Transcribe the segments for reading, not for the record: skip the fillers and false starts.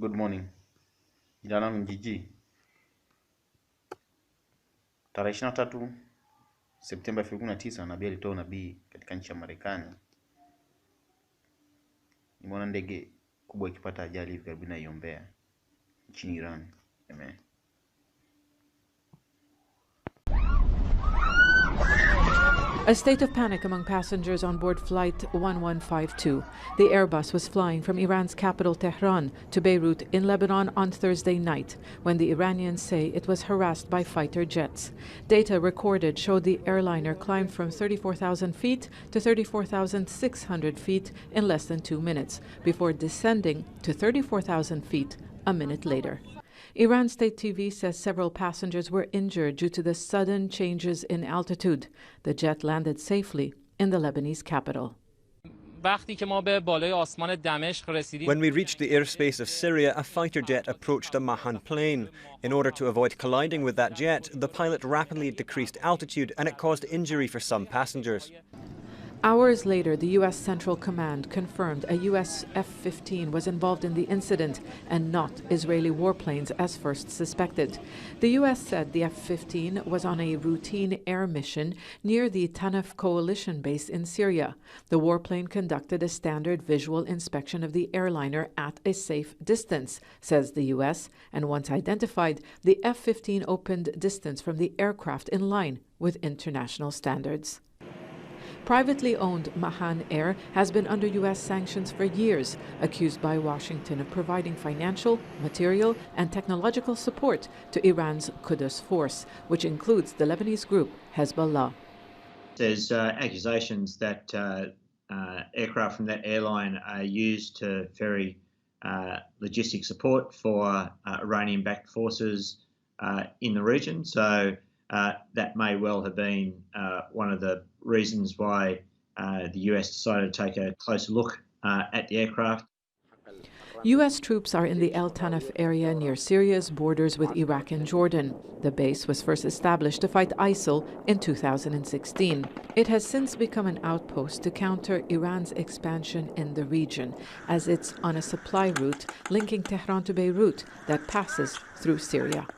Good morning. Jina langu Njiji. Tarehe 23 Septemba 2019 nabii alitoa unabii katika nchi ya Marekani. Nimeona ndege kubwa ikipata ajali hivi karibuni naiombea nchini Iran. Amen. A state of panic among passengers on board Flight 1152. The Airbus was flying from Iran's capital Tehran to Beirut in Lebanon on Thursday night, when the Iranians say it was harassed by fighter jets. Data recorded showed the airliner climbed from 34,000 feet to 34,600 feet in less than 2 minutes, before descending to 34,000 feet a minute later. Iran state TV says several passengers were injured due to the sudden changes in altitude. The jet landed safely in the Lebanese capital. When we reached the airspace of Syria, a fighter jet approached a Mahan plane. In order to avoid colliding with that jet, the pilot rapidly decreased altitude and it caused injury for some passengers. Hours later, the U.S. Central Command confirmed a U.S. F-15 was involved in the incident and not Israeli warplanes as first suspected. The U.S. said the F-15 was on a routine air mission near the Tanaf coalition base in Syria. The warplane conducted a standard visual inspection of the airliner at a safe distance, says the U.S., and once identified, the F-15 opened distance from the aircraft in line with international standards. Privately owned Mahan Air has been under U.S. sanctions for years, accused by Washington of providing financial, material, and technological support to Iran's Quds force, which includes the Lebanese group Hezbollah. There's accusations that aircraft from that airline are used to ferry logistic support for Iranian-backed forces in the region. So that may well have been one of the reasons why the US decided to take a closer look at the aircraft. U.S. troops are in the El Tanaf area near Syria's borders with Iraq and Jordan. The base was first established to fight ISIL in 2016. It has since become an outpost to counter Iran's expansion in the region, as it's on a supply route linking Tehran to Beirut that passes through Syria.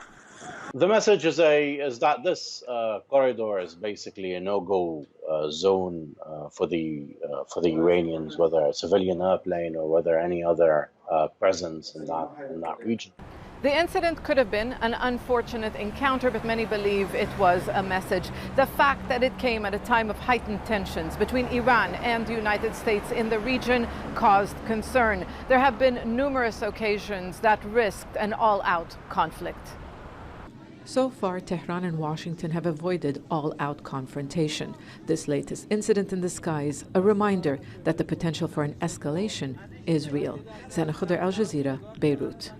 The message is that this corridor is basically a no-go zone for the Iranians, whether a civilian airplane or whether any other presence in that region. The incident could have been an unfortunate encounter, but many believe it was a message. The fact that it came at a time of heightened tensions between Iran and the United States in the region caused concern. There have been numerous occasions that risked an all-out conflict. So far, Tehran and Washington have avoided all-out confrontation. This latest incident in the skies, a reminder that the potential for an escalation is real. Sana Khudr, Al Jazeera, Beirut.